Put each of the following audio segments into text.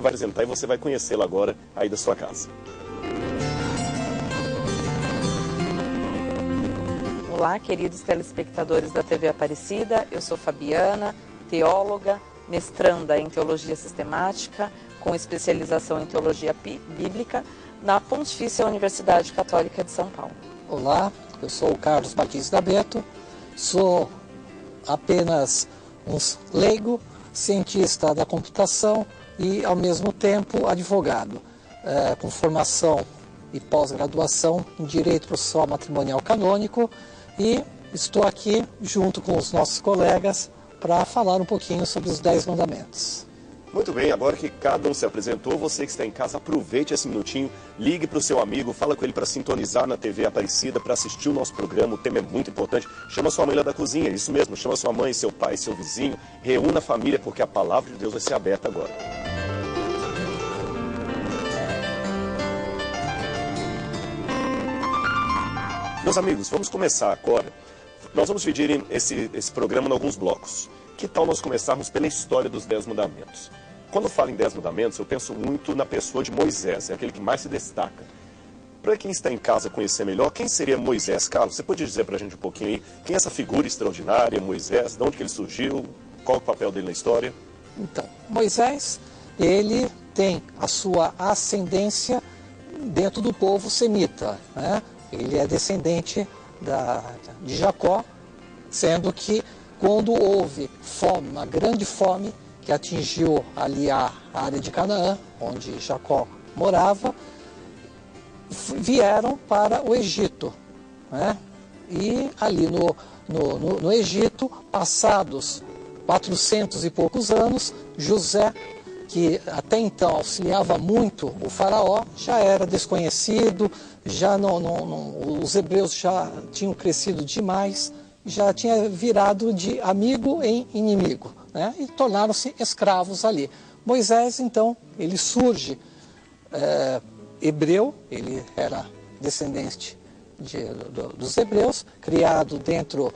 vai apresentar e você vai conhecê-la agora aí da sua casa. Olá, queridos telespectadores da TV Aparecida, eu sou Fabiana, teóloga, mestranda em Teologia Sistemática, com especialização em Teologia Bíblica, na Pontifícia Universidade Católica de São Paulo. Olá, eu sou o Carlos Batista Beto, sou apenas um leigo, cientista da computação e, ao mesmo tempo, advogado, com formação e pós-graduação em Direito Processual Matrimonial Canônico, e estou aqui junto com os nossos colegas para falar um pouquinho sobre os 10 mandamentos. Muito bem, agora que cada um se apresentou, você que está em casa, aproveite esse minutinho, ligue para o seu amigo, fala com ele para sintonizar na TV Aparecida, para assistir o nosso programa, o tema é muito importante. Chama sua mãe lá da cozinha, isso mesmo, chama sua mãe, seu pai, seu vizinho, reúna a família, porque a palavra de Deus vai ser aberta agora. Meus amigos, vamos começar agora. Nós vamos dividir esse programa em alguns blocos. Que tal nós começarmos pela história dos 10 mandamentos? Quando eu falo em 10 mandamentos, eu penso muito na pessoa de Moisés, é aquele que mais se destaca. Para quem está em casa conhecer melhor, quem seria Moisés, Carlos? Você pode dizer para a gente um pouquinho aí, quem é essa figura extraordinária, Moisés, de onde que ele surgiu, qual é o papel dele na história? Então, Moisés, ele tem a sua ascendência dentro do povo semita, né? Ele é descendente de Jacó, sendo que quando houve fome, uma grande fome, que atingiu ali a área de Canaã, onde Jacó morava, vieram para o Egito, né? E ali no Egito, passados 400 e poucos anos, José, que até então auxiliava muito o faraó, já era desconhecido, os hebreus já tinham crescido demais, já tinha virado de amigo em inimigo, né? E tornaram-se escravos ali. Moisés, então, ele surge hebreu, ele era descendente dos hebreus, criado dentro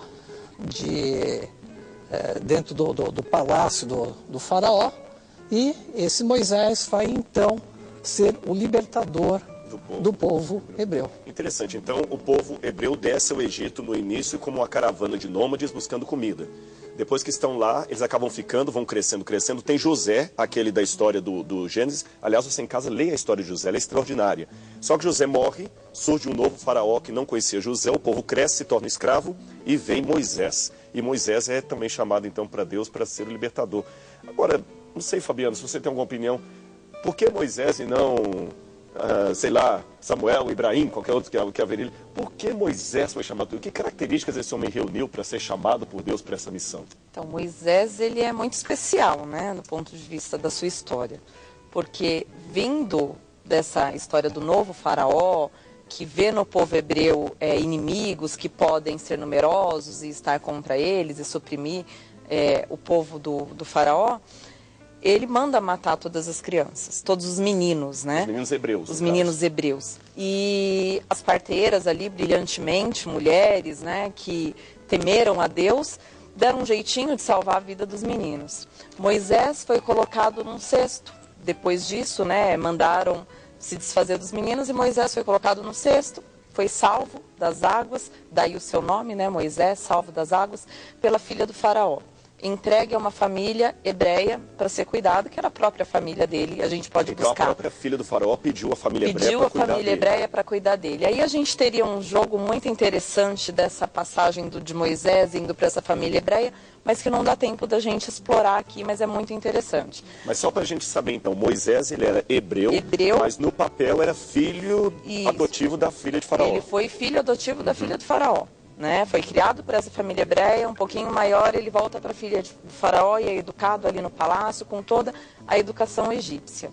do palácio do faraó, e esse Moisés vai então ser o libertador do povo hebreu. Interessante, então o povo hebreu desce ao Egito no início como uma caravana de nômades buscando comida. Depois que estão lá, eles acabam ficando, vão crescendo. Tem José, aquele da história do Gênesis. Aliás, você em casa leia a história de José, ela é extraordinária. Só que José morre, surge um novo faraó que não conhecia José, o povo cresce, se torna escravo e vem Moisés. E Moisés é também chamado então para Deus para ser o libertador. Agora, não sei, Fabiano, se você tem alguma opinião, por que Moisés e não... sei lá, Samuel, Ibrahim, qualquer outro que haveria. Por que Moisés foi chamado? Que características esse homem reuniu para ser chamado por Deus para essa missão? Então, Moisés, ele é muito especial, né, do ponto de vista da sua história. Porque vindo dessa história do novo faraó, que vê no povo hebreu inimigos que podem ser numerosos e estar contra eles e suprimir o povo do faraó, ele manda matar todas as crianças, todos os meninos, né? Os meninos hebreus. Os meninos hebreus. E as parteiras ali, brilhantemente, mulheres, né, que temeram a Deus, deram um jeitinho de salvar a vida dos meninos. Moisés foi colocado num cesto. Depois disso, né, mandaram se desfazer dos meninos e Moisés foi colocado no cesto, foi salvo das águas, daí o seu nome, né, Moisés, salvo das águas, pela filha do faraó. Entregue a uma família hebreia para ser cuidado, que era a própria família dele. A gente pode buscar. A própria filha do faraó pediu a família hebreia para cuidar dele. Aí a gente teria um jogo muito interessante dessa passagem de Moisés indo para essa família hebreia, mas que não dá tempo da gente explorar aqui, mas é muito interessante. Mas só para a gente saber então, Moisés ele era hebreu, mas no papel era filho adotivo da filha de faraó. Ele foi filho adotivo da filha do faraó. Né? Foi criado por essa família hebreia, um pouquinho maior, ele volta para a filha de faraó e é educado ali no palácio com toda a educação egípcia.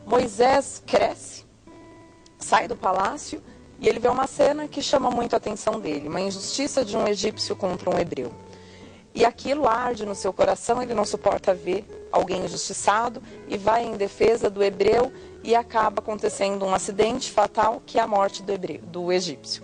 Moisés cresce, sai do palácio e ele vê uma cena que chama muito a atenção dele, uma injustiça de um egípcio contra um hebreu. E aquilo arde no seu coração, ele não suporta ver alguém injustiçado e vai em defesa do hebreu e acaba acontecendo um acidente fatal que é a morte do egípcio.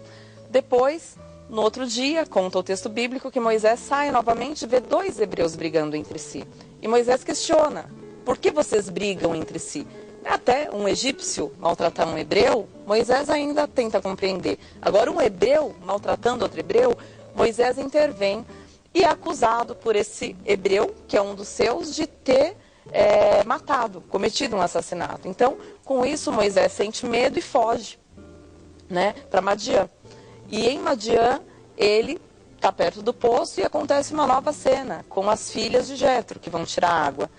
Depois... No outro dia, conta o texto bíblico que Moisés sai novamente e vê 2 hebreus brigando entre si. E Moisés questiona, por que vocês brigam entre si? Até um egípcio maltratar um hebreu, Moisés ainda tenta compreender. Agora, um hebreu maltratando outro hebreu, Moisés intervém e é acusado por esse hebreu, que é um dos seus, de ter cometido um assassinato. Então, com isso, Moisés sente medo e foge, né, para Madiã. E em Madiã, ele está perto do poço e acontece uma nova cena com as filhas de Jetro, que vão tirar água.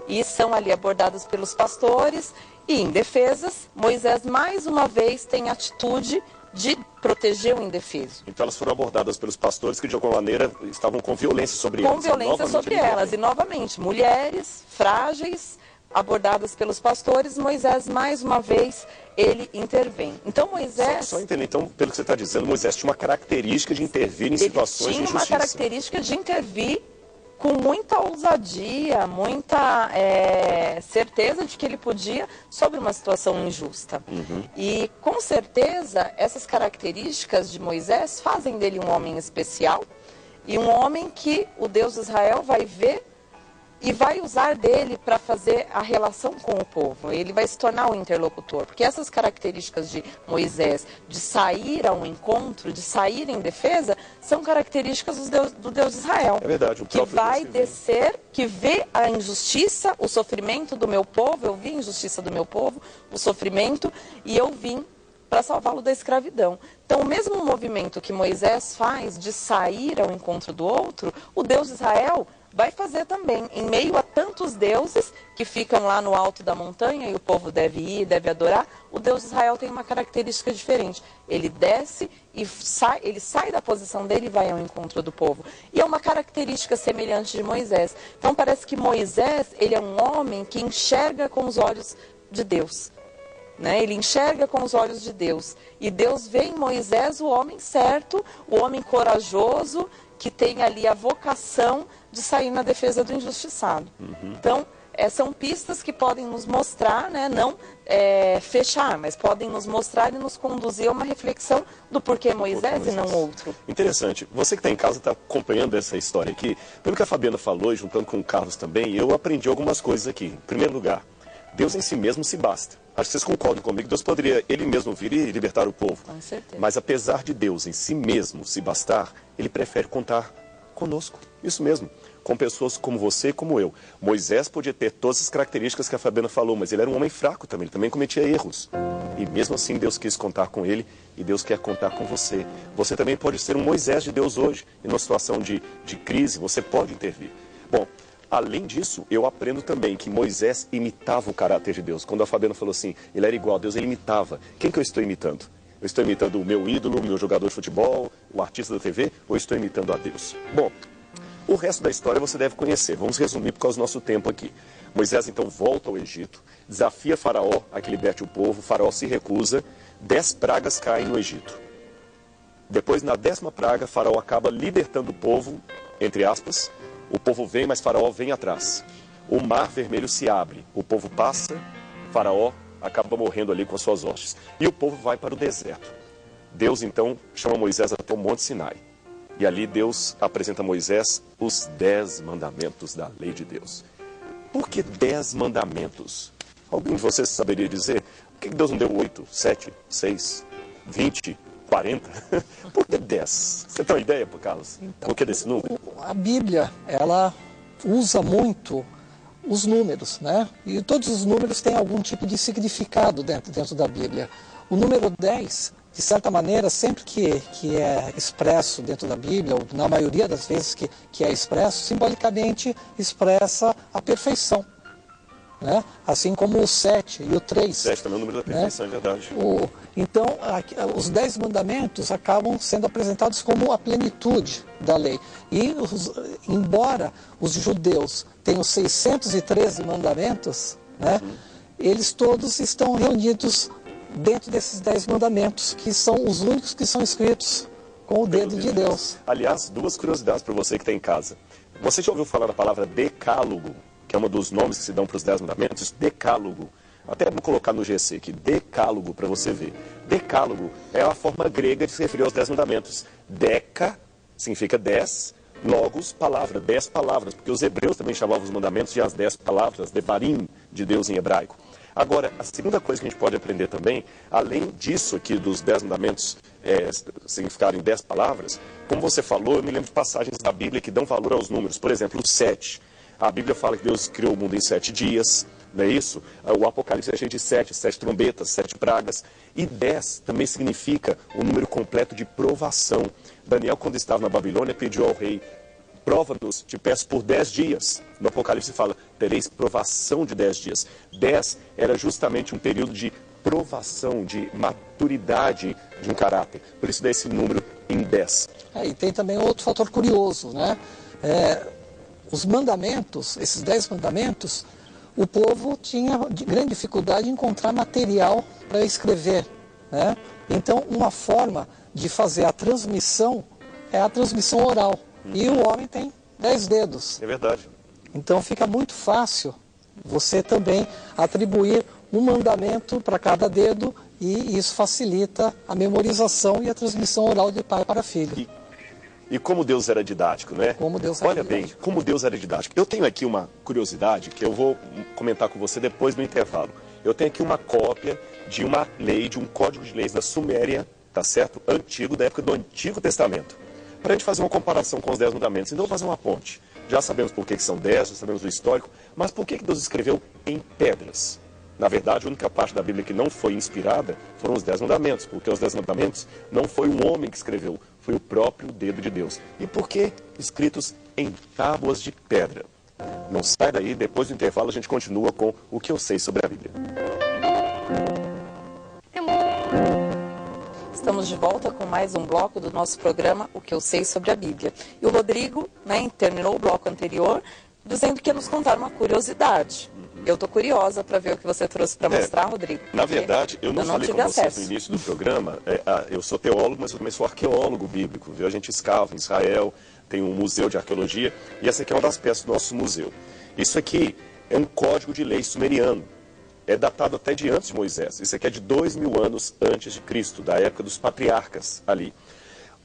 E são ali abordadas pelos pastores e, indefesas, Moisés mais uma vez tem a atitude de proteger o indefeso. Então elas foram abordadas pelos pastores que de alguma maneira estavam com violência sobre elas. Com violência sobre elas. E novamente, mulheres frágeis abordadas pelos pastores, Moisés mais uma vez ele intervém. Então Moisés... Só entender, então, pelo que você está dizendo, Moisés tinha uma característica de intervir em situações de injustiça. Tinha uma característica de intervir com muita ousadia, muita certeza de que ele podia sobre uma situação injusta. E, com certeza, essas características de Moisés fazem dele um homem especial e um homem que o Deus de Israel vai ver e vai usar dele para fazer a relação com o povo. Ele vai se tornar o interlocutor, porque essas características de Moisés, de sair ao encontro, de sair em defesa, são características do Deus de Israel. É verdade, o que próprio vai Deus descer, que vê a injustiça, o sofrimento do meu povo. Eu vi a injustiça do meu povo, o sofrimento, e eu vim para salvá-lo da escravidão. Então, o mesmo movimento que Moisés faz de sair ao encontro do outro, o Deus de Israel vai fazer também, em meio a tantos deuses que ficam lá no alto da montanha e o povo deve ir, deve adorar. O Deus de Israel tem uma característica diferente. Ele desce e ele sai da posição dele e vai ao encontro do povo. E é uma característica semelhante de Moisés. Então parece que Moisés, ele é um homem que enxerga com os olhos de Deus. Né? Ele enxerga com os olhos de Deus. E Deus vê em Moisés o homem certo, o homem corajoso, que tem ali a vocação de sair na defesa do injustiçado. Então, são pistas que podem nos mostrar, né, não fechar, mas podem nos mostrar e nos conduzir a uma reflexão do porquê Moisés e não outro. Interessante. Você que está em casa está acompanhando essa história aqui. Pelo que a Fabiana falou, e juntando com o Carlos também, eu aprendi algumas coisas aqui. Em primeiro lugar, Deus em si mesmo se basta. Acho que vocês concordam comigo, Deus poderia ele mesmo vir e libertar o povo. Com certeza. Mas apesar de Deus em si mesmo se bastar, ele prefere contar conosco. Isso mesmo. Com pessoas como você e como eu. Moisés podia ter todas as características que a Fabiana falou, mas ele era um homem fraco também, ele também cometia erros. E mesmo assim Deus quis contar com ele e Deus quer contar com você. Você também pode ser um Moisés de Deus hoje. Em uma situação de crise, você pode intervir. Bom, além disso, eu aprendo também que Moisés imitava o caráter de Deus. Quando a Fabiana falou assim, ele era igual a Deus, ele imitava. Quem que eu estou imitando? Eu estou imitando o meu ídolo, o meu jogador de futebol, o artista da TV, ou eu estou imitando a Deus? Bom, o resto da história você deve conhecer. Vamos resumir por causa do nosso tempo aqui. Moisés então volta ao Egito, desafia Faraó a que liberte o povo, Faraó se recusa, 10 pragas caem no Egito. Depois, na 10ª praga, Faraó acaba libertando o povo, entre aspas. O povo vem, mas Faraó vem atrás. O mar vermelho se abre, o povo passa, Faraó acaba morrendo ali com as suas hostes. E o povo vai para o deserto. Deus então chama Moisés até o Monte Sinai. E ali Deus apresenta a Moisés os 10 mandamentos da lei de Deus. Por que 10 mandamentos? Alguém de vocês saberia dizer? Por que Deus não deu 8, 7, 6, 20, 40? Por que 10? Você tem uma ideia, Carlos? Então, por que desse número? A Bíblia, ela usa muito os números, né? E todos os números têm algum tipo de significado dentro da Bíblia. O número 10, de certa maneira, sempre que é expresso dentro da Bíblia, ou na maioria das vezes que é expresso, simbolicamente expressa a perfeição. Né? Assim como o 7 e o 3. 7 também é o número da perfeição, né? É verdade. Então, os 10 mandamentos acabam sendo apresentados como a plenitude da lei. E, embora os judeus tenham 613 mandamentos, né, eles todos estão reunidos dentro desses 10 mandamentos, que são os únicos que são escritos com o dedo de Deus. Aliás, 2 curiosidades para você que está em casa. Você já ouviu falar da palavra decálogo, que é um dos nomes que se dão para os 10 mandamentos? Decálogo. Até vou colocar no GC aqui, decálogo, para você ver. Decálogo é a forma grega de se referir aos 10 mandamentos. Deca significa 10, Logos, palavra, 10 palavras, porque os hebreus também chamavam os mandamentos de as 10 palavras, devarim, de Deus em hebraico. Agora, a segunda coisa que a gente pode aprender também, além disso aqui dos 10 mandamentos significarem 10 palavras, como você falou, eu me lembro de passagens da Bíblia que dão valor aos números. Por exemplo, o 7. A Bíblia fala que Deus criou o mundo em 7 dias, não é isso? O Apocalipse é cheio de 7 trombetas, 7 pragas. E 10 também significa o número completo de provação. Daniel, quando estava na Babilônia, pediu ao rei: prova-nos, te peço, por 10 dias. No Apocalipse fala: tereis provação de 10 dias. 10 era justamente um período de provação, de maturidade de um caráter. Por isso dá esse número em 10. E tem também outro fator curioso, né? Os mandamentos, esses 10 mandamentos, o povo tinha grande dificuldade em encontrar material para escrever, né? Então, uma forma de fazer a transmissão é a transmissão oral. E o homem tem 10 dedos. É verdade. Então fica muito fácil você também atribuir um mandamento para cada dedo, e isso facilita a memorização e a transmissão oral de pai para filho. E como Deus era didático, né? Como Deus era Olha bem, como Deus era didático. Eu tenho aqui uma curiosidade que eu vou comentar com você depois do intervalo. Eu tenho aqui uma cópia de uma lei, de um código de leis da Suméria, tá certo? Antigo, da época do Antigo Testamento. Para a gente fazer uma comparação com os 10 mandamentos. Então, eu vou fazer uma ponte. Já sabemos por que são 10, já sabemos o histórico, mas por que Deus escreveu em pedras? Na verdade, a única parte da Bíblia que não foi inspirada foram os 10 mandamentos, porque os 10 mandamentos não foi um homem que escreveu, foi o próprio dedo de Deus. E por que escritos em tábuas de pedra? Não sai daí, depois do intervalo a gente continua com o que eu sei sobre a Bíblia. Estamos de volta com mais um bloco do nosso programa, O que eu sei sobre a Bíblia. E o Rodrigo, né, terminou o bloco anterior dizendo que ia nos contar uma curiosidade. Eu estou curiosa para ver o que você trouxe para mostrar, Rodrigo. Na verdade, eu não falei com vocês no início do programa, eu sou teólogo, mas eu também sou arqueólogo bíblico. Viu? A gente escava em Israel, tem um museu de arqueologia, e essa aqui é uma das peças do nosso museu. Isso aqui é um código de lei sumeriano. É datado até de antes de Moisés. Isso aqui é de 2000 anos antes de Cristo, da época dos patriarcas ali.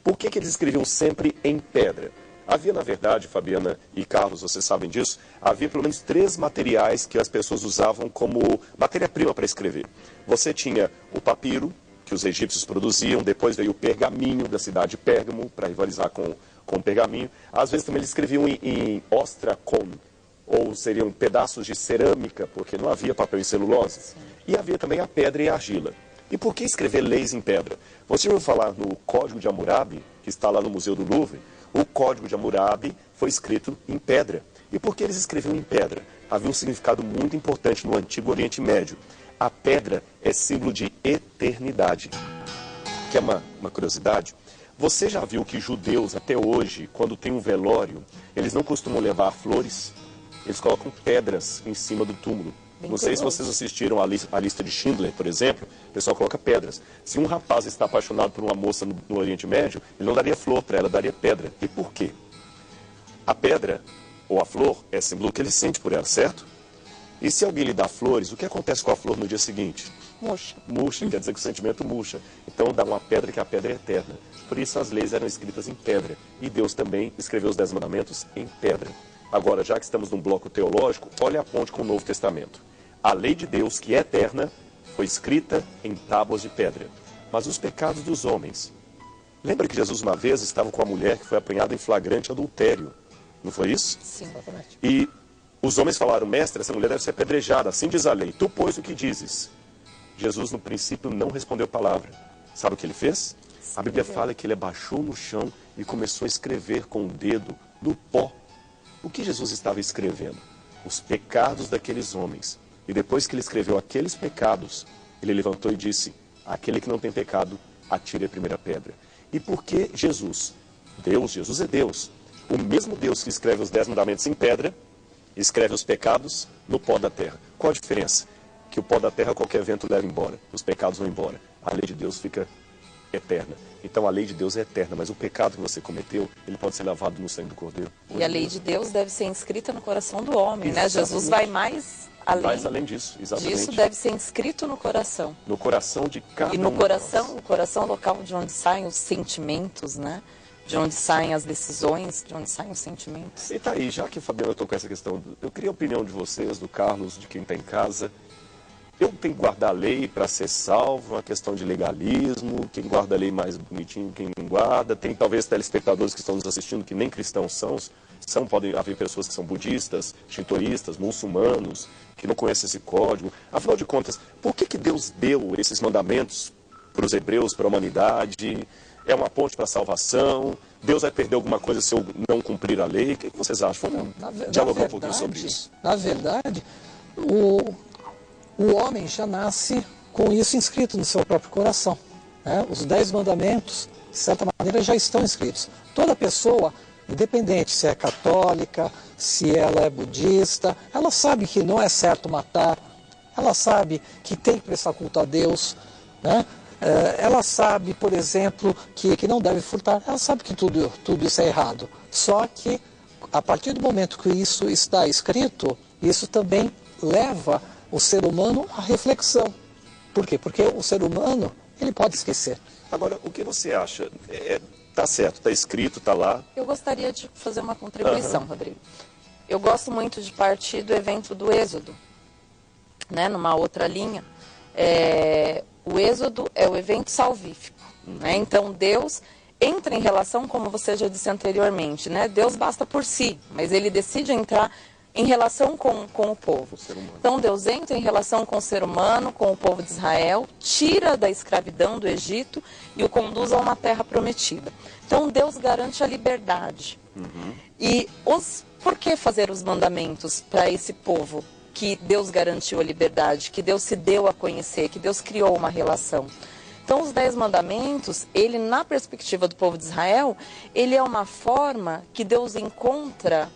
Por que eles escreviam sempre em pedra? Havia, na verdade, Fabiana e Carlos, vocês sabem disso, havia pelo menos 3 materiais que as pessoas usavam como matéria-prima para escrever. Você tinha o papiro, que os egípcios produziam, depois veio o pergaminho da cidade de Pérgamo, para rivalizar com o pergaminho. Às vezes também eles escreviam em ostrakon, ou seriam pedaços de cerâmica, porque não havia papel em celulose. E havia também a pedra e a argila. E por que escrever leis em pedra? Você ouviu falar no Código de Hammurabi, que está lá no Museu do Louvre? O Código de Hammurabi foi escrito em pedra. E por que eles escreviam em pedra? Havia um significado muito importante no Antigo Oriente Médio. A pedra é símbolo de eternidade. Que é uma curiosidade? Você já viu que judeus, até hoje, quando tem um velório, eles não costumam levar flores? Eles colocam pedras em cima do túmulo. Não sei se vocês assistiram a lista de Schindler, por exemplo, o pessoal coloca pedras. Se um rapaz está apaixonado por uma moça no Oriente Médio, ele não daria flor para ela, daria pedra. E por quê? A pedra, ou a flor, é símbolo que ele sente por ela, certo? E se alguém lhe dá flores, o que acontece com a flor no dia seguinte? Murcha. Murcha, quer dizer que o sentimento murcha. Então dá uma pedra, que a pedra é eterna. Por isso as leis eram escritas em pedra. E Deus também escreveu os 10 mandamentos em pedra. Agora, já que estamos num bloco teológico, olha a ponte com o Novo Testamento. A lei de Deus, que é eterna, foi escrita em tábuas de pedra. Mas os pecados dos homens... Lembra que Jesus uma vez estava com a mulher que foi apanhada em flagrante adultério? Não foi isso? Sim, exatamente. E os homens falaram: mestre, essa mulher deve ser apedrejada, assim diz a lei. Tu, pois, o que dizes? Jesus, no princípio, não respondeu palavra. Sabe o que ele fez? A Bíblia fala que ele abaixou no chão e começou a escrever com o dedo no pó. O que Jesus estava escrevendo? Os pecados daqueles homens. E depois que ele escreveu aqueles pecados, ele levantou e disse: aquele que não tem pecado, atire a primeira pedra. E por que Jesus? Jesus é Deus. O mesmo Deus que escreve os 10 mandamentos em pedra, escreve os pecados no pó da terra. Qual a diferença? Que o pó da terra qualquer vento leva embora, os pecados vão embora. A lei de Deus fica eterna. Então a lei de Deus é eterna, mas o pecado que você cometeu, ele pode ser lavado no sangue do Cordeiro. E a lei de Deus deve ser inscrita no coração do homem, né? Jesus vai mais além disso, exatamente. Isso deve ser inscrito no coração. No coração de cada um. E no coração, o coração local de onde saem os sentimentos, né? de onde saem as decisões, de onde saem os sentimentos. E tá aí, já que a Fabiana tocou essa questão, eu queria a opinião de vocês, do Carlos, de quem está em casa. Eu tenho que guardar a lei para ser salvo, uma questão de legalismo, quem guarda a lei mais bonitinho, quem não guarda. Tem talvez telespectadores que estão nos assistindo que nem cristãos são, podem haver pessoas que são budistas, shintoístas, muçulmanos, que não conhecem esse código. Afinal de contas, por que Deus deu esses mandamentos para os hebreus, para a humanidade? É uma ponte para a salvação? Deus vai perder alguma coisa se eu não cumprir a lei? O que vocês acham? Vamos dialogar um pouquinho sobre isso. Na verdade, o homem já nasce com isso inscrito no seu próprio coração, né? Os 10 mandamentos, de certa maneira, já estão inscritos. Toda pessoa, independente se é católica, se ela é budista, ela sabe que não é certo matar, ela sabe que tem que prestar culto a Deus, né? Ela sabe, por exemplo, que não deve furtar, ela sabe que tudo isso é errado. Só que, a partir do momento que isso está escrito, isso também leva o ser humano à reflexão. Por quê? Porque o ser humano, ele pode esquecer. Agora, o que você acha? Tá certo, tá escrito, tá lá. Eu gostaria de fazer uma contribuição, Rodrigo. Eu gosto muito de partir do evento do Êxodo, né? Numa outra linha. O Êxodo é o evento salvífico, né? Então, Deus entra em relação, como você já disse anteriormente, né? Deus basta por si, mas ele decide entrar em relação com o povo. Então, Deus entra em relação com o ser humano, com o povo de Israel, tira da escravidão do Egito e o conduz a uma terra prometida. Então, Deus garante a liberdade. E por que fazer os mandamentos para esse povo que Deus garantiu a liberdade, que Deus se deu a conhecer, que Deus criou uma relação? Então, os 10 mandamentos, ele, na perspectiva do povo de Israel, ele é uma forma que Deus encontra,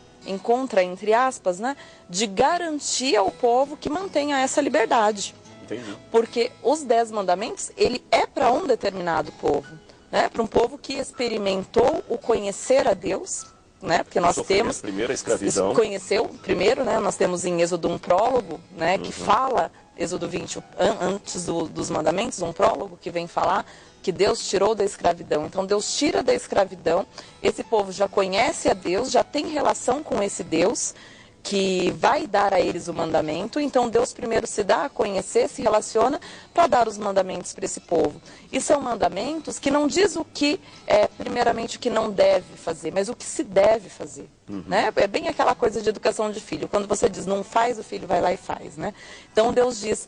entre aspas, né, de garantir ao povo que mantenha essa liberdade. Entendi. Porque os 10 mandamentos, ele é para um determinado povo, né, para um povo que experimentou o conhecer a Deus, né, porque nós temos... a primeira escravidão. Conheceu primeiro, né, nós temos em Êxodo um prólogo, né, que fala, Êxodo 20, antes dos mandamentos, um prólogo que vem falar que Deus tirou da escravidão. Então, Deus tira da escravidão, esse povo já conhece a Deus, já tem relação com esse Deus, que vai dar a eles o mandamento. Então, Deus primeiro se dá a conhecer, se relaciona para dar os mandamentos para esse povo. E são mandamentos que não diz o que, primeiramente, o que não deve fazer, mas o que se deve fazer. Né? É bem aquela coisa de educação de filho. Quando você diz não faz, o filho vai lá e faz. Né? Então, Deus diz,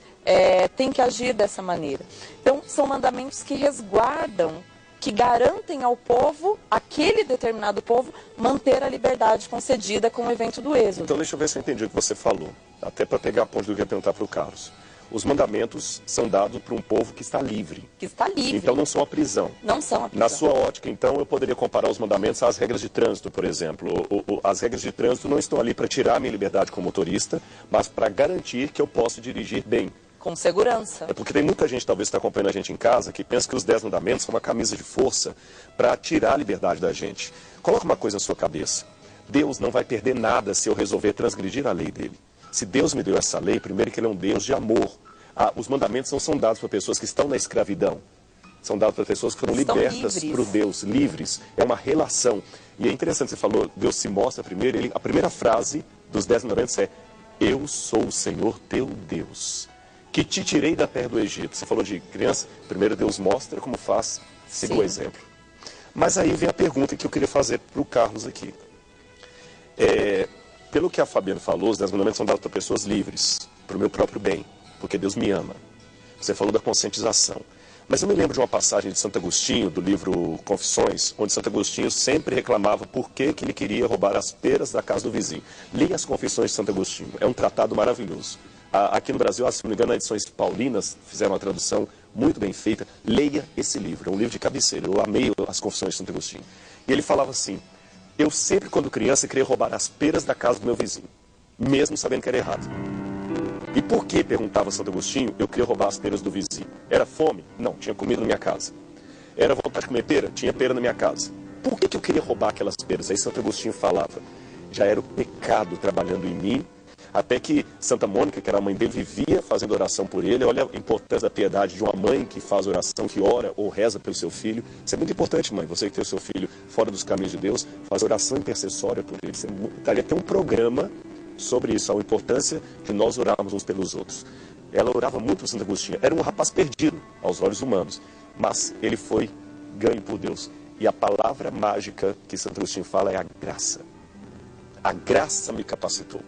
tem que agir dessa maneira. Então, são mandamentos que resguardam, que garantem ao povo, aquele determinado povo, manter a liberdade concedida com o evento do Êxodo. Então, deixa eu ver se eu entendi o que você falou. Até para pegar a ponte do que eu ia perguntar para o Carlos. Os mandamentos são dados para um povo que está livre. Que está livre. Então, não são a prisão. Não são a prisão. Na sua ótica, então, eu poderia comparar os mandamentos às regras de trânsito, por exemplo. As regras de trânsito não estão ali para tirar a minha liberdade como motorista, mas para garantir que eu possa dirigir bem. Com segurança. É porque tem muita gente, talvez, que está acompanhando a gente em casa, que pensa que os 10 mandamentos são uma camisa de força para tirar a liberdade da gente. Coloca uma coisa na sua cabeça. Deus não vai perder nada se eu resolver transgredir a lei dele. Se Deus me deu essa lei, primeiro que ele é um Deus de amor. Os mandamentos não são dados para pessoas que estão na escravidão. São dados para pessoas que foram libertas por Deus, livres. É uma relação. E é interessante, você falou, Deus se mostra primeiro. A primeira frase dos 10 mandamentos é: eu sou o Senhor teu Deus, que te tirei da terra do Egito. Você falou de criança, primeiro Deus mostra como faz, siga o exemplo. Mas aí vem a pergunta que eu queria fazer para o Carlos aqui. Pelo que a Fabiana falou, os 10 mandamentos são dados para pessoas livres, para o meu próprio bem, porque Deus me ama. Você falou da conscientização. Mas eu me lembro de uma passagem de Santo Agostinho, do livro Confissões, onde Santo Agostinho sempre reclamava por que ele queria roubar as peras da casa do vizinho. Leia as Confissões de Santo Agostinho, é um tratado maravilhoso. Aqui no Brasil, se não me engano, as edições paulinas fizeram uma tradução muito bem feita. Leia esse livro, é um livro de cabeceira. Eu amei as Confissões de Santo Agostinho. E ele falava assim: eu sempre, quando criança, queria roubar as peras da casa do meu vizinho, mesmo sabendo que era errado. E por que, perguntava Santo Agostinho, eu queria roubar as peras do vizinho? Era fome? Não, tinha comida na minha casa. Era vontade de comer pera? Tinha pera na minha casa. Por que eu queria roubar aquelas peras? Aí Santo Agostinho falava: já era o pecado trabalhando em mim, Até que Santa Mônica, que era a mãe dele, vivia fazendo oração por ele. Olha a importância da piedade de uma mãe que faz oração, que ora ou reza pelo seu filho. Isso é muito importante, mãe. Você que tem o seu filho fora dos caminhos de Deus, faz oração intercessória por ele. Isso daria até um programa sobre isso, a importância de nós orarmos uns pelos outros. Ela orava muito por Santo Agostinho. Era um rapaz perdido aos olhos humanos, mas ele foi ganho por Deus. E a palavra mágica que Santo Agostinho fala é a graça. A graça me capacitou.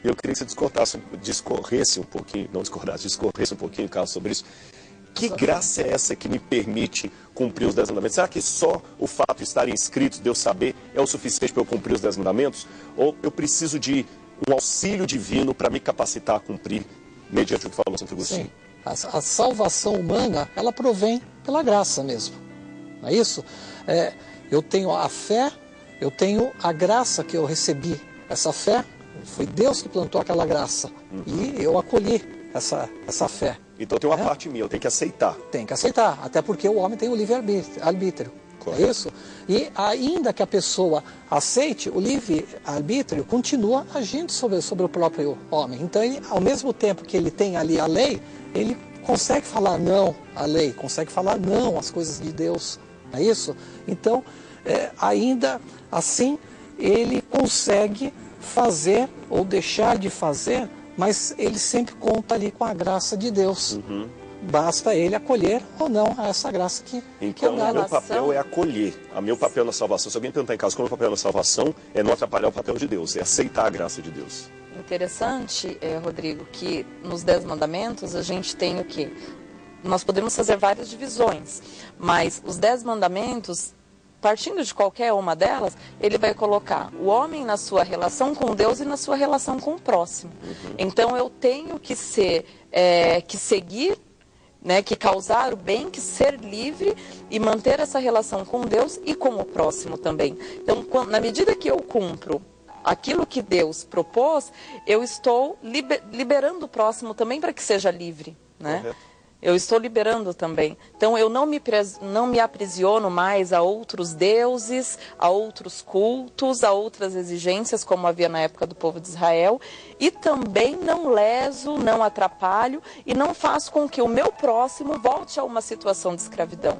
E eu queria que você discorresse um pouquinho, não discordasse, discorresse um pouquinho, Carlos, sobre isso. Que graça é essa que me permite cumprir os 10 mandamentos? Será que só o fato de estarem escritos, de eu saber, é o suficiente para eu cumprir os 10 mandamentos? Ou eu preciso de um auxílio divino para me capacitar a cumprir, mediante o que falou Santo Agostinho? Sim. A salvação humana, ela provém pela graça mesmo. Não é isso? Eu tenho a fé, eu tenho a graça que eu recebi. Essa fé, foi Deus que plantou aquela graça. E eu acolhi essa fé. Então tem uma parte minha, eu tenho que aceitar. Tem que aceitar, até porque o homem tem o livre-arbítrio. É isso? E ainda que a pessoa aceite, o livre-arbítrio continua agindo sobre o próprio homem. Então, ele, ao mesmo tempo que ele tem ali a lei, ele consegue falar não à lei, consegue falar não às coisas de Deus. É isso? Então, ainda assim, ele consegue fazer ou deixar de fazer, mas ele sempre conta ali com a graça de Deus. Basta ele acolher ou não essa graça que Então, eu o meu papel é acolher. O meu papel na salvação, se alguém perguntar em casa qual é o meu papel na salvação, é não atrapalhar o papel de Deus, é aceitar a graça de Deus. Interessante, Rodrigo, que nos 10 mandamentos a gente tem o quê? Nós podemos fazer várias divisões, mas os 10 mandamentos, partindo de qualquer uma delas, ele vai colocar o homem na sua relação com Deus e na sua relação com o próximo. Então eu tenho que seguir, né, que causar o bem, que ser livre e manter essa relação com Deus e com o próximo também. Então, na medida que eu cumpro aquilo que Deus propôs, eu estou liberando o próximo também para que seja livre, né? Correto. Eu estou liberando também. Então, eu não me aprisiono mais a outros deuses, a outros cultos, a outras exigências, como havia na época do povo de Israel. E também não leso, não atrapalho e não faço com que o meu próximo volte a uma situação de escravidão.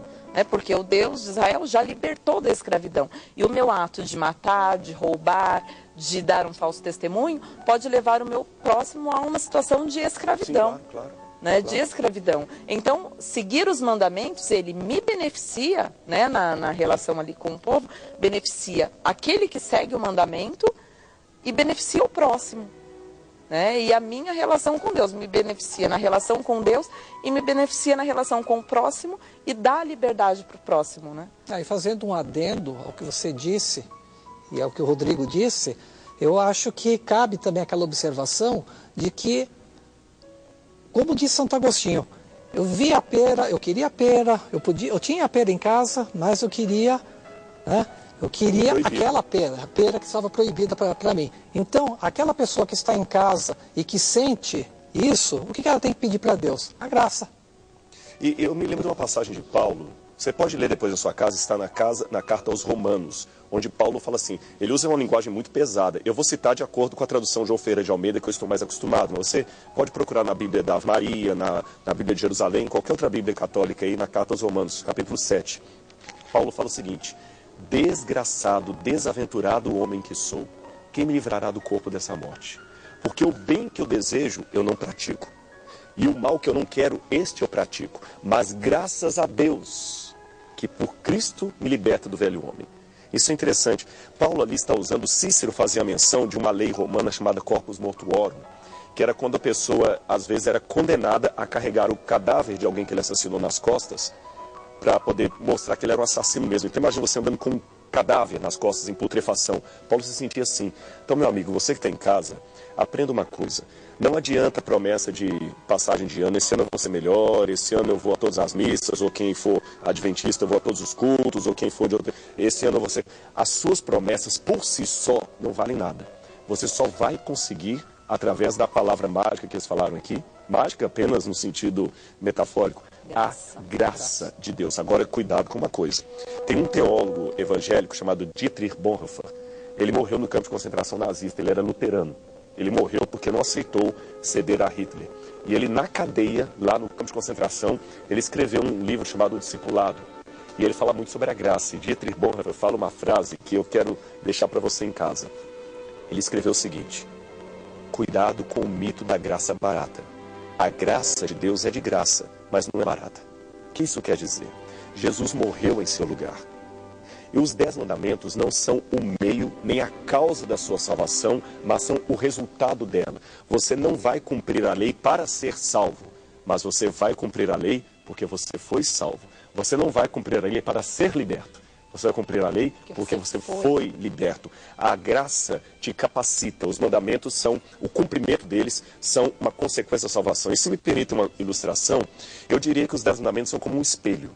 Porque o Deus de Israel já libertou da escravidão. E o meu ato de matar, de roubar, de dar um falso testemunho, pode levar o meu próximo a uma situação de escravidão. Sim, claro. De escravidão. Então, seguir os mandamentos, ele me beneficia, né, na relação ali com o povo, beneficia aquele que segue o mandamento e beneficia o próximo. Né? E a minha relação com Deus me beneficia na relação com Deus e me beneficia na relação com o próximo e dá liberdade para o próximo. Né? E fazendo um adendo ao que você disse e ao que o Rodrigo disse, eu acho que cabe também aquela observação de que, como disse Santo Agostinho, eu vi a pera, eu queria a pera, eu tinha a pera em casa, mas eu queria, né, aquela pera, a pera que estava proibida para mim. Então, aquela pessoa que está em casa e que sente isso, o que ela tem que pedir para Deus? A graça. E eu me lembro de uma passagem de Paulo, você pode ler depois na sua casa, está na carta aos Romanos, onde Paulo fala assim, ele usa uma linguagem muito pesada. Eu vou citar de acordo com a tradução João Ferreira de Almeida, que eu estou mais acostumado. Mas você pode procurar na Bíblia da Ave Maria, na Bíblia de Jerusalém, qualquer outra Bíblia católica aí, na carta aos Romanos, capítulo 7. Paulo fala o seguinte, desgraçado, desaventurado homem que sou, quem me livrará do corpo dessa morte? Porque o bem que eu desejo, eu não pratico. E o mal que eu não quero, este eu pratico. Mas graças a Deus, que por Cristo me liberta do velho homem. Isso é interessante. Paulo ali está usando, Cícero fazia menção de uma lei romana chamada corpus mortuorum, que era quando a pessoa, às vezes, era condenada a carregar o cadáver de alguém que ele assassinou nas costas, para poder mostrar que ele era um assassino mesmo. Então imagina você andando com um cadáver nas costas, em putrefação. Paulo se sentia assim. Então, meu amigo, você que está em casa, aprenda uma coisa. Não adianta a promessa de passagem de ano, esse ano eu vou ser melhor, esse ano eu vou a todas as missas, ou quem for adventista eu vou a todos os cultos, ou quem for de outro... Esse ano eu vou ser... As suas promessas por si só não valem nada. Você só vai conseguir através da palavra mágica que eles falaram aqui, mágica apenas no sentido metafórico, a graça de Deus. Agora, cuidado com uma coisa. Tem um teólogo evangélico chamado Dietrich Bonhoeffer. Ele morreu no campo de concentração nazista, ele era luterano. Ele morreu porque não aceitou ceder a Hitler. E ele, na cadeia, lá no campo de concentração, ele escreveu um livro chamado O Discipulado. E ele fala muito sobre a graça. E Dietrich Bonhoeffer fala uma frase que eu quero deixar para você em casa. Ele escreveu o seguinte: cuidado com o mito da graça barata. A graça de Deus é de graça, mas não é barata. O que isso quer dizer? Jesus morreu em seu lugar. E os 10 mandamentos não são o meio nem a causa da sua salvação, mas são o resultado dela. Você não vai cumprir a lei para ser salvo, mas você vai cumprir a lei porque você foi salvo. Você não vai cumprir a lei para ser liberto. Você vai cumprir a lei porque você foi liberto. A graça te capacita. Os mandamentos são, o cumprimento deles são uma consequência da salvação. E se me permite uma ilustração, eu diria que os 10 mandamentos são como um espelho.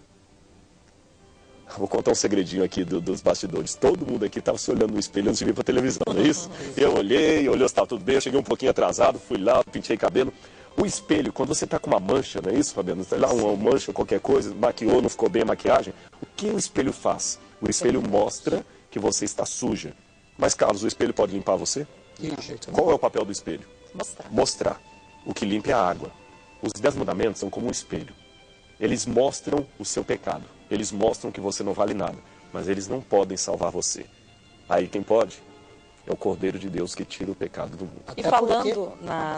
Vou contar um segredinho aqui dos bastidores. Todo mundo aqui estava se olhando no espelho antes de vir para a televisão, não é isso? Eu olhei se estava tudo bem, eu cheguei um pouquinho atrasado, fui lá, pintei cabelo. O espelho, quando você está com uma mancha, não é isso, Fabiano? Está lá uma mancha ou qualquer coisa, maquiou, não ficou bem a maquiagem. O que o espelho faz? O espelho mostra que você está suja. Mas, Carlos, o espelho pode limpar você? De jeito nenhum. Qual é o papel do espelho? Mostrar. Mostrar. O que limpa é a água. Os 10 mandamentos são como um espelho. Eles mostram o seu pecado. Eles mostram que você não vale nada. Mas eles não podem salvar você. Aí quem pode? É o Cordeiro de Deus que tira o pecado do mundo. E falando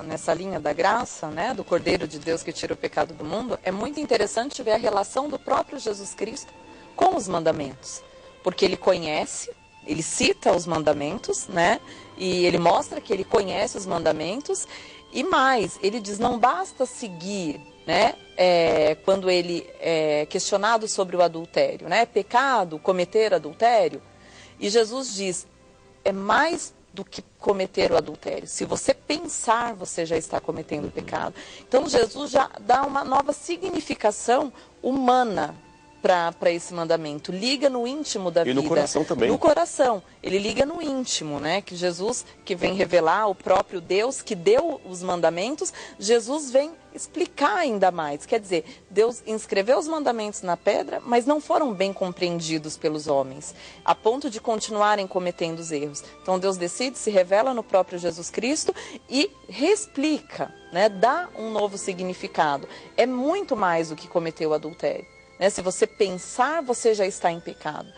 nessa linha da graça, né, do Cordeiro de Deus que tira o pecado do mundo, é muito interessante ver a relação do próprio Jesus Cristo com os mandamentos. Porque ele conhece, ele cita os mandamentos, né, e ele mostra que ele conhece os mandamentos, e mais, ele diz, não basta seguir, né, quando ele é questionado sobre o adultério, né, pecado, cometer adultério, e Jesus diz, é mais do que cometer o adultério. Se você pensar, você já está cometendo pecado. Então, Jesus já dá uma nova significação humana para esse mandamento. Liga no íntimo da vida. E no coração também. No coração. Ele liga no íntimo, né? Que Jesus, que vem revelar o próprio Deus, que deu os mandamentos, Jesus vem explicar ainda mais. Quer dizer, Deus inscreveu os mandamentos na pedra, mas não foram bem compreendidos pelos homens, a ponto de continuarem cometendo os erros. Então Deus decide, se revela no próprio Jesus Cristo e reexplica, né? Dá um novo significado. É muito mais do que cometer o adultério. Se você pensar, você já está em pecado.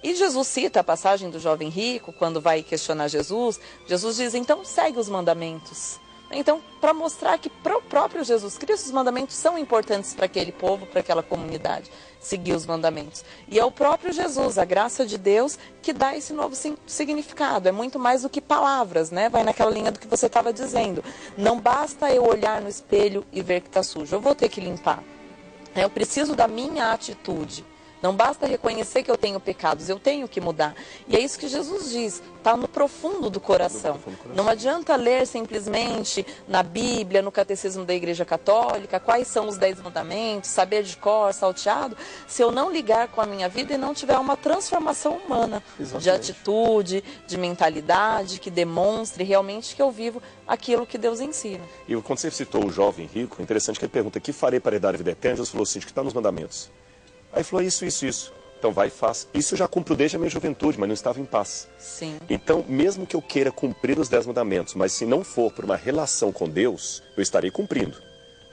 E Jesus cita a passagem do jovem rico, quando vai questionar Jesus. Jesus diz, então segue os mandamentos. Então, para mostrar que para o próprio Jesus Cristo, os mandamentos são importantes para aquele povo, para aquela comunidade, seguir os mandamentos. E é o próprio Jesus, a graça de Deus, que dá esse novo significado. É muito mais do que palavras, né? Vai naquela linha do que você estava dizendo. Não basta eu olhar no espelho e ver que está sujo. Eu vou ter que limpar. Eu preciso da minha atitude. Não basta reconhecer que eu tenho pecados, eu tenho que mudar. E é isso que Jesus diz, está no profundo do coração. Não adianta ler simplesmente na Bíblia, no Catecismo da Igreja Católica, quais são os 10 mandamentos, saber de cor, salteado, se eu não ligar com a minha vida e não tiver uma transformação humana. Exatamente. De atitude, de mentalidade, que demonstre realmente que eu vivo aquilo que Deus ensina. E quando você citou o jovem rico, é interessante que ele pergunta, que farei para herdar a vida eterna? Jesus falou assim, que está nos mandamentos. Aí falou, isso. Então vai e faz. Isso eu já cumpro desde a minha juventude, mas não estava em paz. Sim. Então, mesmo que eu queira cumprir os 10 mandamentos, mas se não for por uma relação com Deus, eu estarei cumprindo.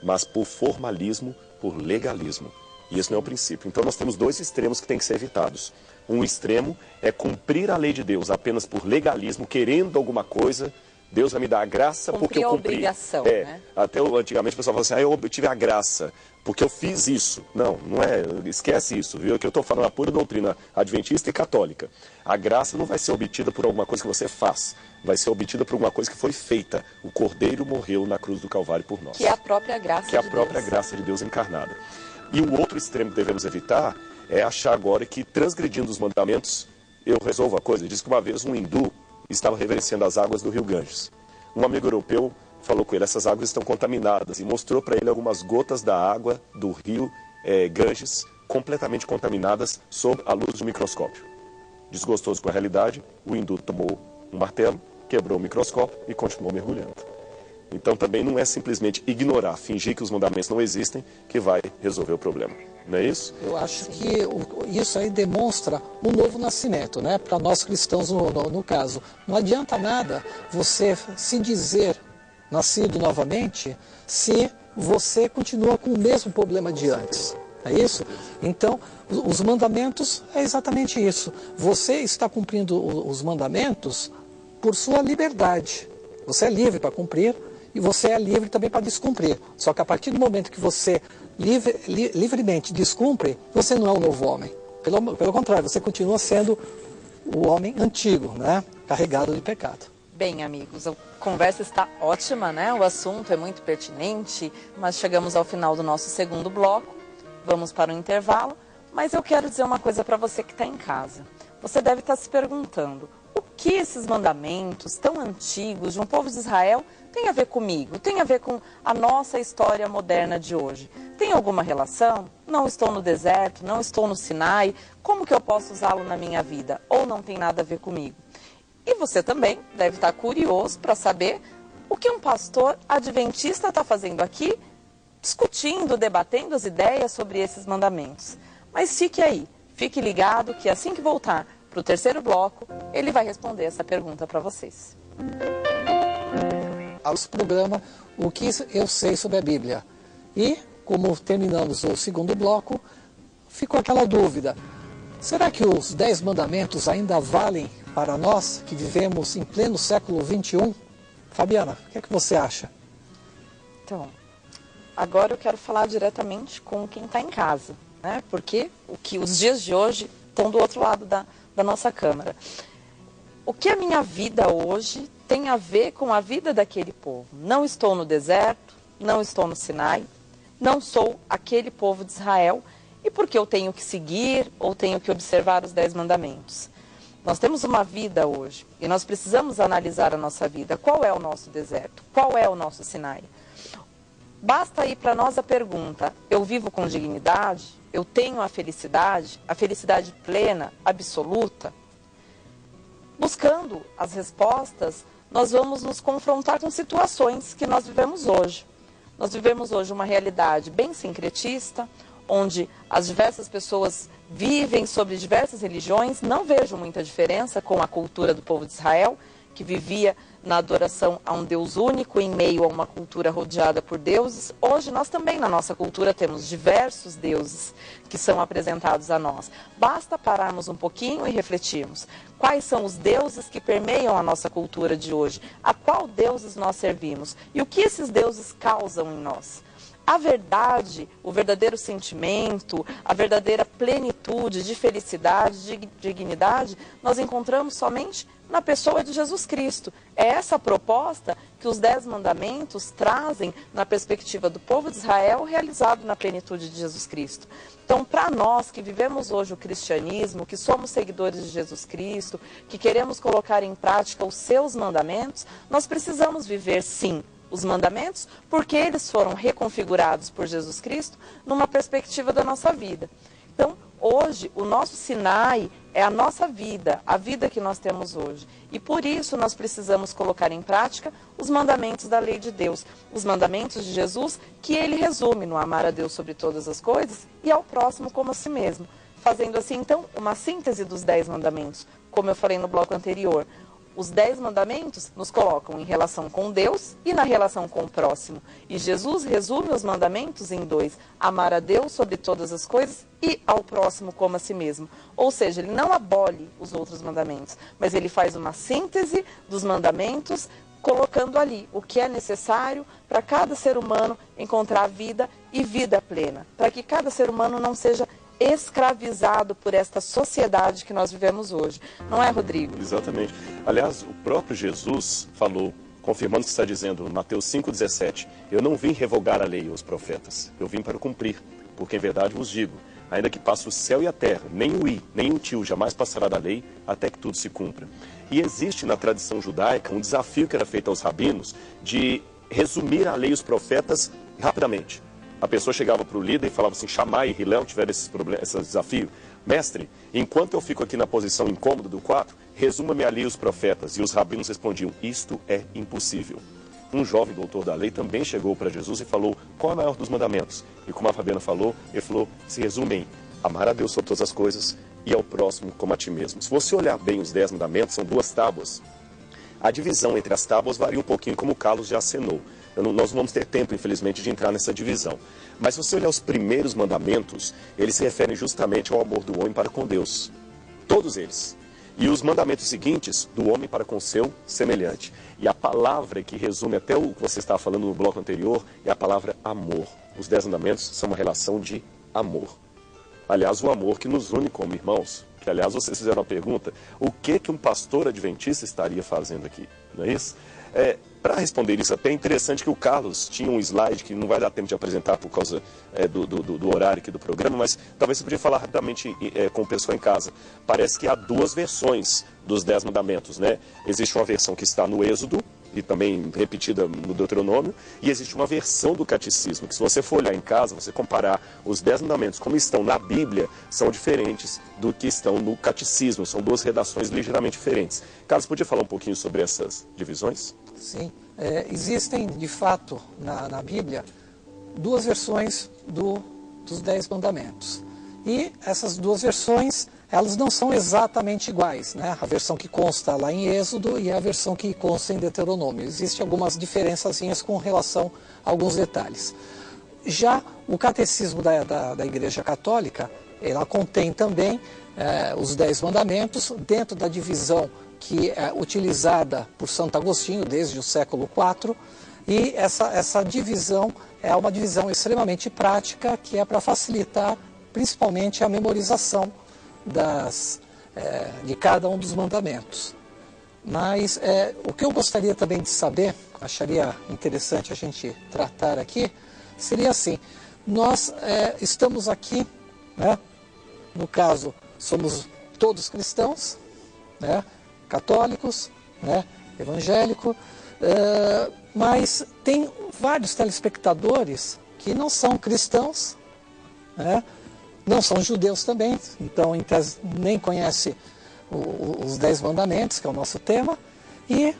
Mas por formalismo, por legalismo. E esse não é o princípio. Então nós temos 2 extremos que têm que ser evitados. Um extremo é cumprir a lei de Deus apenas por legalismo, querendo alguma coisa. Deus vai me dar a graça porque eu cumpri. Obrigação, né? Até antigamente o pessoal fala assim, eu tive a graça porque eu fiz isso. Não é, esquece isso, viu? Que eu estou falando a pura doutrina adventista e católica. A graça não vai ser obtida por alguma coisa que você faz, vai ser obtida por alguma coisa que foi feita. O Cordeiro morreu na cruz do Calvário por nós. Que é a própria graça de Deus. Que é a própria graça de Deus encarnada. E o outro extremo que devemos evitar é achar agora que transgredindo os mandamentos, eu resolvo a coisa. Diz que uma vez um hindu estava reverenciando as águas do rio Ganges. Um amigo europeu falou com ele, essas águas estão contaminadas, e mostrou para ele algumas gotas da água do rio Ganges, completamente contaminadas sob a luz do microscópio. Desgostoso com a realidade, o hindu tomou um martelo, quebrou o microscópio e continuou mergulhando. Então também não é simplesmente ignorar, fingir que os mandamentos não existem, que vai resolver o problema. Não é isso? Eu acho que isso aí demonstra um novo nascimento, né? Para nós cristãos, no caso. Não adianta nada você se dizer nascido novamente se você continua com o mesmo problema de antes. É isso? Então, os mandamentos é exatamente isso. Você está cumprindo os mandamentos por sua liberdade. Você é livre para cumprir e você é livre também para descumprir. Só que a partir do momento que você livremente descumpre, você não é um novo homem. Pelo contrário, você continua sendo o homem antigo, né? Carregado de pecado. Bem, amigos, a conversa está ótima, né? O assunto é muito pertinente, mas chegamos ao final do nosso segundo bloco. Vamos para um intervalo, mas eu quero dizer uma coisa para você que está em casa. Você deve estar se perguntando, o que esses mandamentos tão antigos de um povo de Israel têm a ver comigo? Tem a ver com a nossa história moderna de hoje? Tem alguma relação? Não estou no deserto, não estou no Sinai, como que eu posso usá-lo na minha vida? Ou não tem nada a ver comigo? E você também deve estar curioso para saber o que um pastor adventista está fazendo aqui, discutindo, debatendo as ideias sobre esses mandamentos. Mas fique aí, fique ligado que assim que voltar para o terceiro bloco, ele vai responder essa pergunta para vocês. Nosso programa, o que eu sei sobre a Bíblia. E, como terminamos o segundo bloco, ficou aquela dúvida. Será que os 10 mandamentos ainda valem para nós que vivemos em pleno século XXI? Fabiana, o que é que você acha? Então, agora eu quero falar diretamente com quem está em casa, né? Porque os dias de hoje estão do outro lado da nossa câmara. O que a minha vida hoje tem a ver com a vida daquele povo? Não estou no deserto, não estou no Sinai, não sou aquele povo de Israel, e por que eu tenho que seguir ou tenho que observar os 10 mandamentos? Nós temos uma vida hoje e nós precisamos analisar a nossa vida. Qual é o nosso deserto? Qual é o nosso Sinai? Basta aí para nós a pergunta, eu vivo com dignidade? Eu tenho a felicidade plena, absoluta? Buscando as respostas, nós vamos nos confrontar com situações que nós vivemos hoje. Nós vivemos hoje uma realidade bem sincretista, onde as diversas pessoas vivem sobre diversas religiões. Não vejo muita diferença com a cultura do povo de Israel, que vivia na adoração a um Deus único em meio a uma cultura rodeada por deuses. Hoje nós também na nossa cultura temos diversos deuses que são apresentados a nós. Basta pararmos um pouquinho e refletirmos. Quais são os deuses que permeiam a nossa cultura de hoje? A qual deuses nós servimos? E o que esses deuses causam em nós? A verdade, o verdadeiro sentimento, a verdadeira plenitude de felicidade, de dignidade, nós encontramos somente na pessoa de Jesus Cristo. É essa a proposta que os 10 mandamentos trazem na perspectiva do povo de Israel, realizado na plenitude de Jesus Cristo. Então, para nós que vivemos hoje o cristianismo, que somos seguidores de Jesus Cristo, que queremos colocar em prática os seus mandamentos, nós precisamos viver, sim, os mandamentos, porque eles foram reconfigurados por Jesus Cristo numa perspectiva da nossa vida. Então, hoje, o nosso Sinai é a nossa vida, a vida que nós temos hoje. E por isso nós precisamos colocar em prática os mandamentos da lei de Deus, os mandamentos de Jesus, que ele resume no amar a Deus sobre todas as coisas e ao próximo como a si mesmo. Fazendo assim, então, uma síntese dos 10 mandamentos, como eu falei no bloco anterior. Os 10 mandamentos nos colocam em relação com Deus e na relação com o próximo. E Jesus resume os mandamentos em 2. Amar a Deus sobre todas as coisas e ao próximo como a si mesmo. Ou seja, ele não abole os outros mandamentos, mas ele faz uma síntese dos mandamentos, colocando ali o que é necessário para cada ser humano encontrar vida e vida plena. Para que cada ser humano não seja escravizado por esta sociedade que nós vivemos hoje. Não é, Rodrigo? Exatamente. Aliás, o próprio Jesus falou, confirmando o que está dizendo em Mateus 5,17, eu não vim revogar a lei e os profetas, eu vim para cumprir, porque em verdade vos digo, ainda que passe o céu e a terra, nem o i, nem o tio jamais passará da lei, até que tudo se cumpra. E existe na tradição judaica um desafio que era feito aos rabinos de resumir a lei e os profetas rapidamente. A pessoa chegava para o líder e falava assim, Shammai e Hillel tiveram esse desafio. Mestre, enquanto eu fico aqui na posição incômoda do 4, resuma-me ali os profetas. E os rabinos respondiam, isto é impossível. Um jovem doutor da lei também chegou para Jesus e falou, qual é o maior dos mandamentos? E como a Fabiana falou, ele falou, se resume em amar a Deus sobre todas as coisas e ao próximo como a ti mesmo. Se você olhar bem os 10 mandamentos, são 2 tábuas. A divisão entre as tábuas varia um pouquinho, como o Carlos já acenou. Nós não vamos ter tempo, infelizmente, de entrar nessa divisão. Mas se você olhar os primeiros mandamentos, eles se referem justamente ao amor do homem para com Deus. Todos eles. E os mandamentos seguintes, do homem para com seu semelhante. E a palavra que resume até o que você estava falando no bloco anterior é a palavra amor. Os 10 mandamentos são uma relação de amor. Aliás, o amor que nos une como irmãos. Que, aliás, vocês fizeram a pergunta, o que um pastor adventista estaria fazendo aqui? Não é isso? Para responder isso, até é interessante que o Carlos tinha um slide que não vai dar tempo de apresentar por causa do horário aqui do programa, mas talvez você podia falar rapidamente com o pessoal em casa. Parece que há 2 versões dos 10 mandamentos, né? Existe uma versão que está no Êxodo, e também repetida no Deuteronômio, e existe uma versão do catecismo, que se você for olhar em casa, você comparar os 10 mandamentos como estão na Bíblia, são diferentes do que estão no catecismo, são 2 redações ligeiramente diferentes. Carlos, podia falar um pouquinho sobre essas divisões? Sim, existem de fato na Bíblia 2 versões dos 10 mandamentos. E essas 2 versões, elas não são exatamente iguais, né? A versão que consta lá em Êxodo e a versão que consta em Deuteronômio. Existem algumas diferençazinhas com relação a alguns detalhes. Já o catecismo da Igreja Católica, ela contém também os 10 mandamentos dentro da divisão que é utilizada por Santo Agostinho desde o século IV. E essa divisão é uma divisão extremamente prática, que é para facilitar principalmente a memorização de cada um dos mandamentos. Mas o que eu gostaria também de saber, acharia interessante a gente tratar aqui, seria assim: nós estamos aqui, né, no caso, somos todos cristãos, né, católicos, né, evangélicos, mas tem vários telespectadores que não são cristãos, né, não são judeus também, então em tese nem conhece os 10 mandamentos, que é o nosso tema, e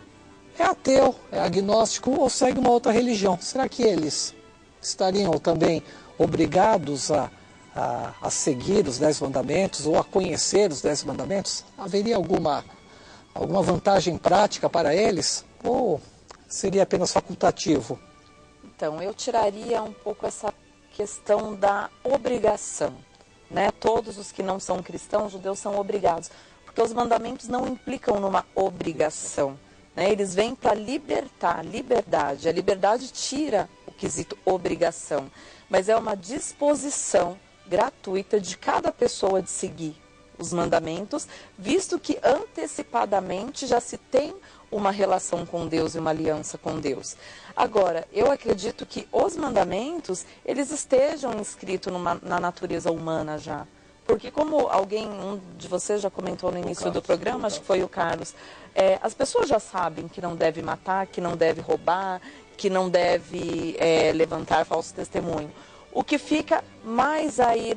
é ateu, é agnóstico ou segue uma outra religião. Será que eles estariam também obrigados a seguir os 10 mandamentos ou a conhecer os 10 mandamentos? Haveria alguma vantagem prática para eles ou seria apenas facultativo? Então, eu tiraria um pouco essa questão da obrigação. Né? Todos os que não são cristãos, judeus, são obrigados, porque os mandamentos não implicam numa obrigação, né? Eles vêm para libertar, a liberdade tira o quesito obrigação, mas é uma disposição gratuita de cada pessoa de seguir os mandamentos, visto que antecipadamente já se tem uma relação com Deus e uma aliança com Deus. Agora, eu acredito que os mandamentos, eles estejam inscritos na natureza humana já. Porque como um de vocês já comentou no início do programa, acho que foi o Carlos, as pessoas já sabem que não deve matar, que não deve roubar, que não deve levantar falso testemunho. O que fica mais aí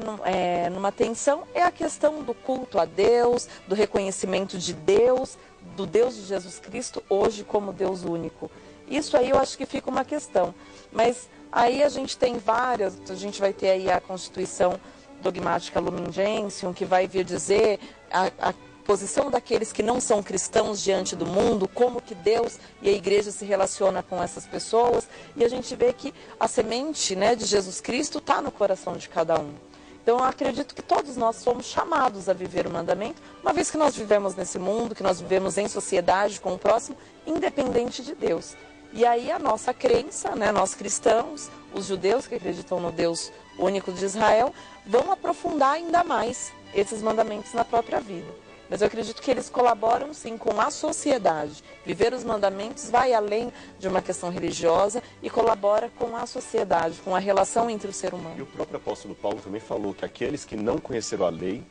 numa tensão é a questão do culto a Deus, do reconhecimento de Deus, do Deus de Jesus Cristo hoje como Deus único. Isso aí eu acho que fica uma questão. Mas aí a gente tem a gente vai ter aí a Constituição Dogmática Lumen Gentium, que vai vir dizer a posição daqueles que não são cristãos diante do mundo, como que Deus e a igreja se relaciona com essas pessoas, e a gente vê que a semente, né, de Jesus Cristo está no coração de cada um. Então eu acredito que todos nós somos chamados a viver o mandamento, uma vez que nós vivemos nesse mundo, que nós vivemos em sociedade com o próximo, independente de Deus. E aí a nossa crença, né, nós cristãos, os judeus que acreditam no Deus único de Israel, vão aprofundar ainda mais esses mandamentos na própria vida. Mas eu acredito que eles colaboram sim com a sociedade. Viver os mandamentos vai além de uma questão religiosa e colabora com a sociedade, com a relação entre o ser humano. E o próprio apóstolo Paulo também falou que aqueles que não conheceram a lei,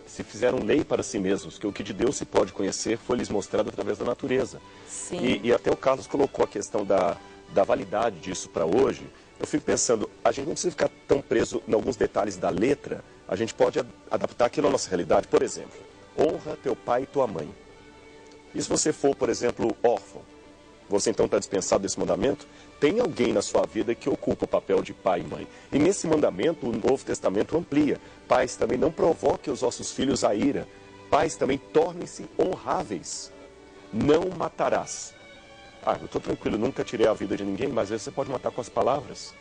se fizeram lei para si mesmos, que o que de Deus se pode conhecer foi lhes mostrado através da natureza. Sim. E até o Carlos colocou a questão da validade disso para hoje. Eu fico pensando, a gente não precisa ficar tão preso em alguns detalhes da letra, a gente pode adaptar aquilo à nossa realidade. Por exemplo, honra teu pai e tua mãe. E se você for, por exemplo, órfão, você então está dispensado desse mandamento? Tem alguém na sua vida que ocupa o papel de pai e mãe. E nesse mandamento, o Novo Testamento amplia. Pais, também não provoquem os vossos filhos a ira. Pais, também tornem-se honráveis. não matarás. Ah, eu estou tranquilo, nunca tirei a vida de ninguém, mas às vezes você pode matar com as palavras.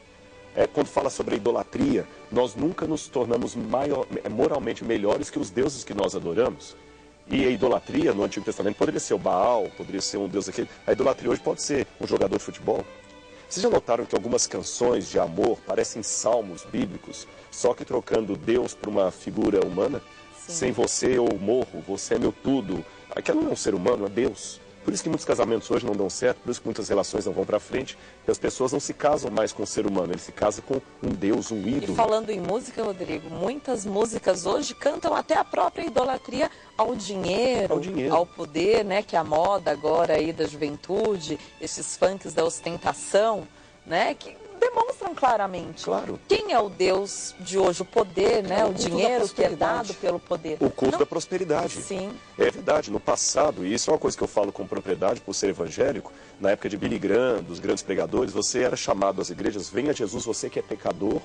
Quando fala sobre a idolatria, nós nunca nos tornamos moralmente melhores que os deuses que nós adoramos. E a idolatria no Antigo Testamento poderia ser o Baal, poderia ser um deus aquele. A idolatria hoje pode ser um jogador de futebol. Vocês já notaram que algumas canções de amor parecem salmos bíblicos, só que trocando Deus por uma figura humana? Sim. Sem você eu morro, você é meu tudo. Aquilo não é um ser humano, é Deus. Por isso que muitos casamentos hoje não dão certo, por isso que muitas relações não vão para frente, porque as pessoas não se casam mais com o ser humano, eles se casam com um Deus, um ídolo. E falando em música, Rodrigo, muitas músicas hoje cantam até a própria idolatria ao dinheiro, ao poder, né, que é a moda agora aí da juventude, esses funks da ostentação, né, que demonstram claramente quem é o Deus de hoje, o poder, né, o dinheiro que é dado pelo poder. O culto da prosperidade. Sim. É verdade, no passado, e isso é uma coisa que eu falo com propriedade por ser evangélico, na época de Billy Graham, dos grandes pregadores, você era chamado às igrejas, venha a Jesus, você que é pecador,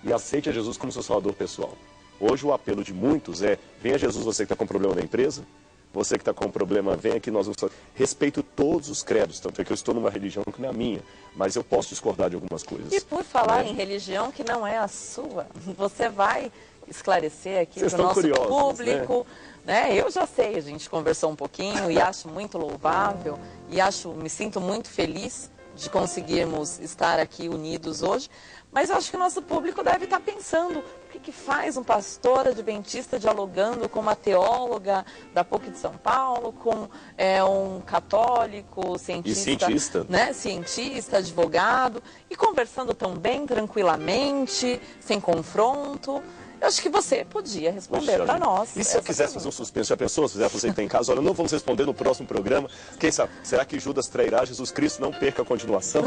e aceite a Jesus como seu salvador pessoal. Hoje o apelo de muitos é, venha a Jesus, você que está com problema na empresa, você que está com um problema, vem aqui, nós vamos... Respeito todos os credos, tanto é que eu estou numa religião que não é a minha, mas eu posso discordar de algumas coisas. E por falar em religião que não é a sua, você vai esclarecer aqui para o nosso público, né? Eu já sei, a gente conversou um pouquinho e acho muito louvável, e me sinto muito feliz de conseguirmos estar aqui unidos hoje, mas eu acho que o nosso público deve estar pensando, o que faz um pastor adventista dialogando com uma teóloga da PUC de São Paulo, com um católico, cientista, né? Cientista, advogado, e conversando tão bem, tranquilamente, sem confronto. Eu acho que você podia responder para nós. E se eu quisesse fazer um suspense? Já pensou? Se você tem em casa, olha, não vamos responder no próximo programa. Quem sabe? Será que Judas trairá Jesus Cristo? Não perca a continuação.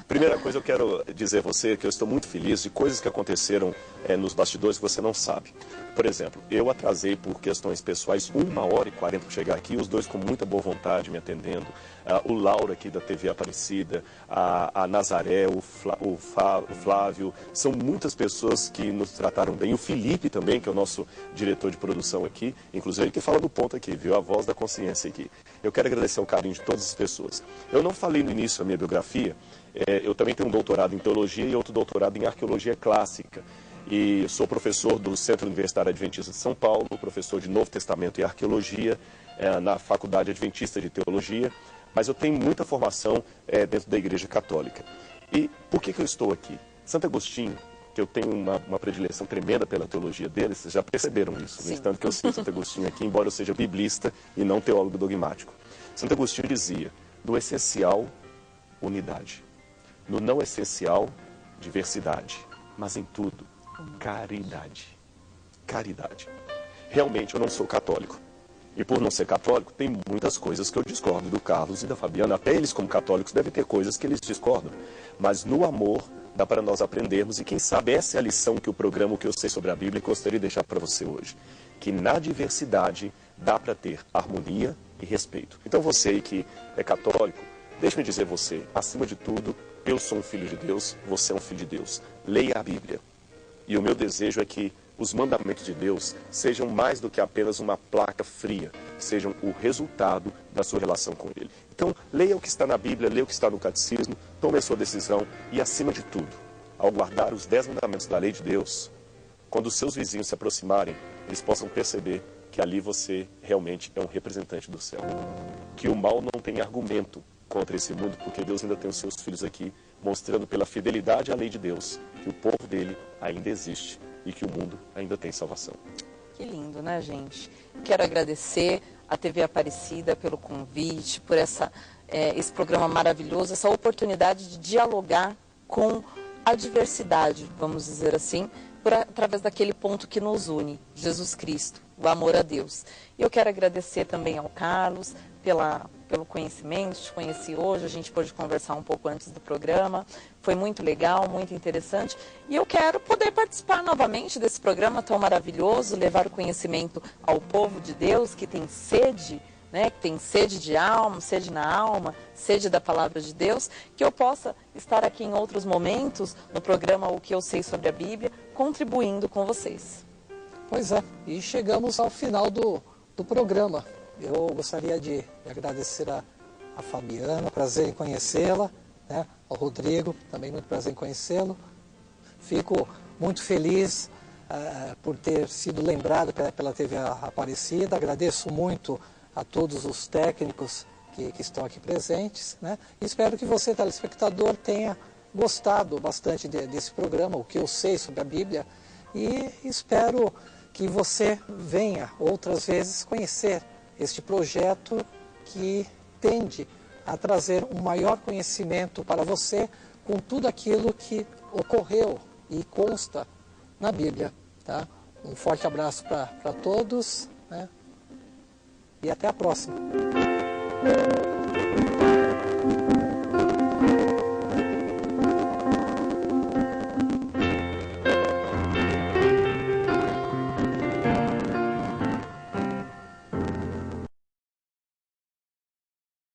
Primeira coisa, eu quero dizer a você que eu estou muito feliz de coisas que aconteceram nos bastidores que você não sabe. Por exemplo, eu atrasei por questões pessoais 1h40 para chegar aqui, os dois com muita boa vontade me atendendo. O Lauro aqui da TV Aparecida, a Nazaré, o Flávio, são muitas pessoas que nos trataram bem. O Felipe também, que é o nosso diretor de produção aqui, inclusive ele que fala do ponto aqui, viu? A voz da consciência aqui. Eu quero agradecer o carinho de todas as pessoas. Eu não falei no início da minha biografia, eu também tenho um doutorado em teologia e outro doutorado em arqueologia clássica. E sou professor do Centro Universitário Adventista de São Paulo, professor de Novo Testamento e Arqueologia na Faculdade Adventista de Teologia, mas eu tenho muita formação dentro da Igreja Católica. E por que eu estou aqui? Santo Agostinho, que eu tenho uma predileção tremenda pela teologia dele, vocês já perceberam isso, no instante que eu cito Santo Agostinho aqui, embora eu seja biblista e não teólogo dogmático. Santo Agostinho dizia, no essencial, unidade. No não essencial, diversidade. Mas em tudo, caridade. Caridade. Realmente eu não sou católico. E por não ser católico, tem muitas coisas que eu discordo do Carlos e da Fabiana. Até eles, como católicos, devem ter coisas que eles discordam. Mas no amor, dá para nós aprendermos. E quem sabe essa é a lição que o programa O Que Eu Sei Sobre a Bíblia gostaria de deixar para você hoje. Que na diversidade dá para ter harmonia e respeito. Então você aí que é católico, deixe-me dizer você, acima de tudo, eu sou um filho de Deus, você é um filho de Deus. Leia a Bíblia. E o meu desejo é que os mandamentos de Deus sejam mais do que apenas uma placa fria, sejam o resultado da sua relação com Ele. Então, leia o que está na Bíblia, leia o que está no Catecismo, tome a sua decisão e, acima de tudo, ao guardar os 10 mandamentos da lei de Deus, quando os seus vizinhos se aproximarem, eles possam perceber que ali você realmente é um representante do céu. Que o mal não tem argumento contra esse mundo, porque Deus ainda tem os seus filhos aqui, mostrando pela fidelidade à lei de Deus que o povo dele ainda existe e que o mundo ainda tem salvação. Que lindo, né, gente? Quero agradecer à TV Aparecida pelo convite, por esse programa maravilhoso, essa oportunidade de dialogar com a diversidade, vamos dizer assim, através daquele ponto que nos une, Jesus Cristo, o amor a Deus. E eu quero agradecer também ao Carlos pelo conhecimento, te conheci hoje, a gente pôde conversar um pouco antes do programa, foi muito legal, muito interessante, e eu quero poder participar novamente desse programa tão maravilhoso, levar o conhecimento ao povo de Deus que tem sede, né, que tem sede de alma, sede na alma, sede da palavra de Deus, que eu possa estar aqui em outros momentos, no programa O Que Eu Sei Sobre a Bíblia, contribuindo com vocês. Pois é, e chegamos ao final do programa. eu gostaria de agradecer a Fabiana, prazer em conhecê-la, né? Ao Rodrigo, também muito prazer em conhecê-lo. Fico muito feliz por ter sido lembrado pela TV Aparecida. Agradeço muito a todos os técnicos que estão aqui presentes, né? Espero que você, telespectador, tenha gostado bastante desse programa, o que eu sei sobre a Bíblia, e espero que você venha outras vezes conhecer este projeto que tende a trazer um maior conhecimento para você com tudo aquilo que ocorreu e consta na Bíblia. Tá? Um forte abraço para todos, né? E até a próxima.